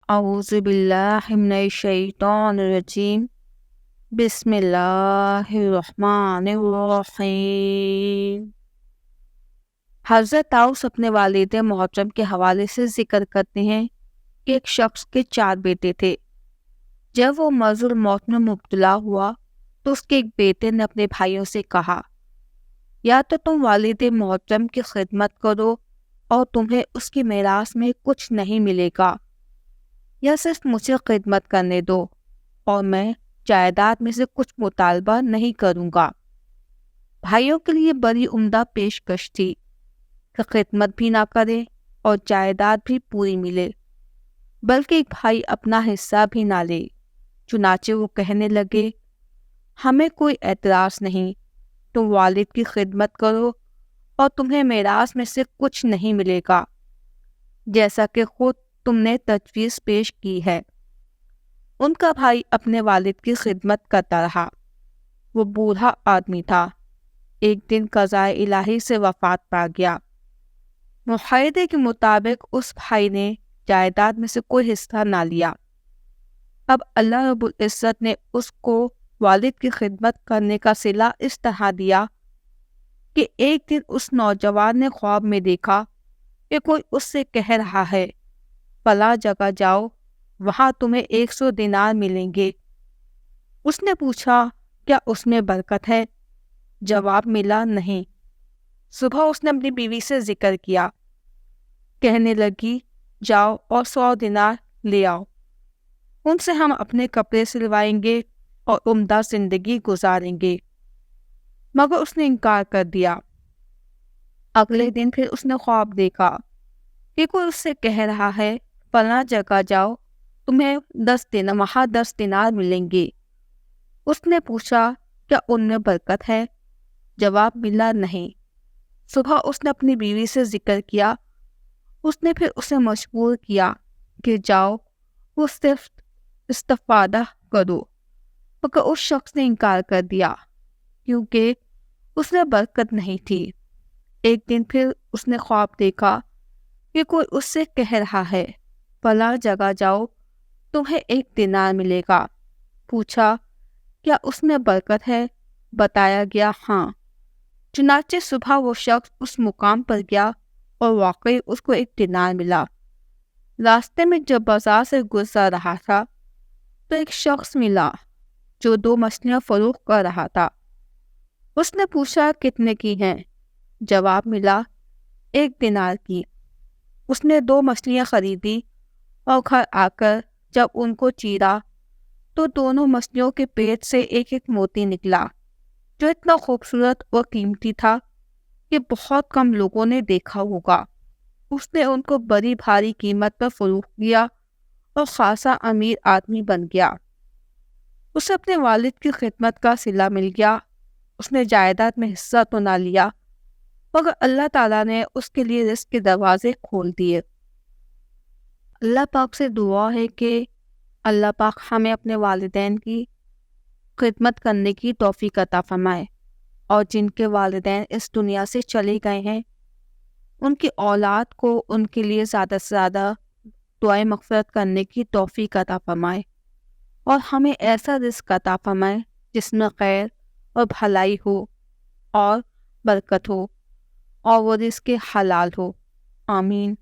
اعوذ باللہ من الشیطان الرجیم بسم اللہ الرحمن الرحیم۔ حضرت طاؤس اپنے والد محترم کے حوالے سے ذکر کرتے ہیں کہ ایک شخص کے 4 بیٹے تھے۔ جب وہ مرض الموت میں مبتلا ہوا تو اس کے ایک بیٹے نے اپنے بھائیوں سے کہا، یا تو تم والد محترم کی خدمت کرو اور تمہیں اس کی میراث میں کچھ نہیں ملے گا، یا صرف مجھے خدمت کرنے دو اور میں جائیداد میں سے کچھ مطالبہ نہیں کروں گا۔ بھائیوں کے لیے بڑی عمدہ پیشکش تھی کہ خدمت بھی نہ کرے اور جائیداد بھی پوری ملے، بلکہ ایک بھائی اپنا حصہ بھی نہ لے۔ چنانچہ وہ کہنے لگے، ہمیں کوئی اعتراض نہیں، تم والد کی خدمت کرو اور تمہیں میراث میں سے کچھ نہیں ملے گا، جیسا کہ خود تم نے تجویز پیش کی ہے۔ ان کا بھائی اپنے والد کی خدمت کرتا رہا۔ وہ بوڑھا آدمی تھا، ایک دن قضائے الہی سے وفات پا گیا۔ معاہدے کے مطابق اس بھائی نے جائیداد میں سے کوئی حصہ نہ لیا۔ اب اللہ رب العزت نے اس کو والد کی خدمت کرنے کا صلہ اس طرح دیا کہ ایک دن اس نوجوان نے خواب میں دیکھا کہ کوئی اس سے کہہ رہا ہے، فلاں جگہ جاؤ، وہاں تمہیں 100 دینار ملیں گے۔ اس نے پوچھا، کیا اس میں برکت ہے؟ جواب ملا، نہیں۔ صبح اس نے اپنی بیوی سے ذکر کیا، کہنے لگی، جاؤ اور 100 دینار لے آؤ، ان سے ہم اپنے کپڑے سلوائیں گے اور عمدہ زندگی گزاریں گے۔ مگر اس نے انکار کر دیا۔ اگلے دن پھر اس نے خواب دیکھا کہ کوئی اس سے کہہ رہا ہے، فلاں جگہ جاؤ، تمہیں 10 دینار ملیں گے۔ اس نے پوچھا، کیا ان میں برکت ہے؟ جواب ملا، نہیں۔ صبح اس نے اپنی بیوی سے ذکر کیا۔ اس نے پھر اسے مجبور کیا کہ جاؤ، وہ صرف استفادہ کرو، مگر اس شخص نے انکار کر دیا کیونکہ اس میں برکت نہیں تھی۔ ایک دن پھر اس نے خواب دیکھا کہ کوئی اس سے کہہ رہا ہے، فلاں جگہ جاؤ، تمہیں 1 دینار ملے گا۔ پوچھا، کیا اس میں برکت ہے؟ بتایا گیا، ہاں۔ چنانچہ صبح وہ شخص اس مقام پر گیا اور واقعی اس کو 1 دینار ملا۔ راستے میں جب بازار سے گزر رہا تھا تو ایک شخص ملا جو 2 مچھلیاں فروخت کر رہا تھا۔ اس نے پوچھا، کتنے کی ہیں؟ جواب ملا، 1 دینار کی۔ اس نے 2 مچھلیاں خریدی اور گھر آ کر جب ان کو چیرا تو دونوں مچھلیوں کے پیٹ سے ایک ایک موتی نکلا، جو اتنا خوبصورت اور قیمتی تھا کہ بہت کم لوگوں نے دیکھا ہوگا۔ اس نے ان کو بڑی بھاری قیمت پر فروخت کیا اور خاصا امیر آدمی بن گیا۔ اسے اپنے والد کی خدمت کا صلہ مل گیا۔ اس نے جائیداد میں حصہ تو نہ لیا، مگر اللہ تعالیٰ نے اس کے لیے رزق کے دروازے کھول دیے۔ اللہ پاک سے دعا ہے کہ اللہ پاک ہمیں اپنے والدین کی خدمت کرنے کی توفیق عطا فرمائے، اور جن کے والدین اس دنیا سے چلے گئے ہیں ان کی اولاد کو ان کے لیے زیادہ سے زیادہ دعائیں مغفرت کرنے کی توفیق عطا فرمائے، اور ہمیں ایسا رزق عطا فرمائے جس میں خیر اور بھلائی ہو اور برکت ہو، اور وہ رزق حلال ہو۔ آمین۔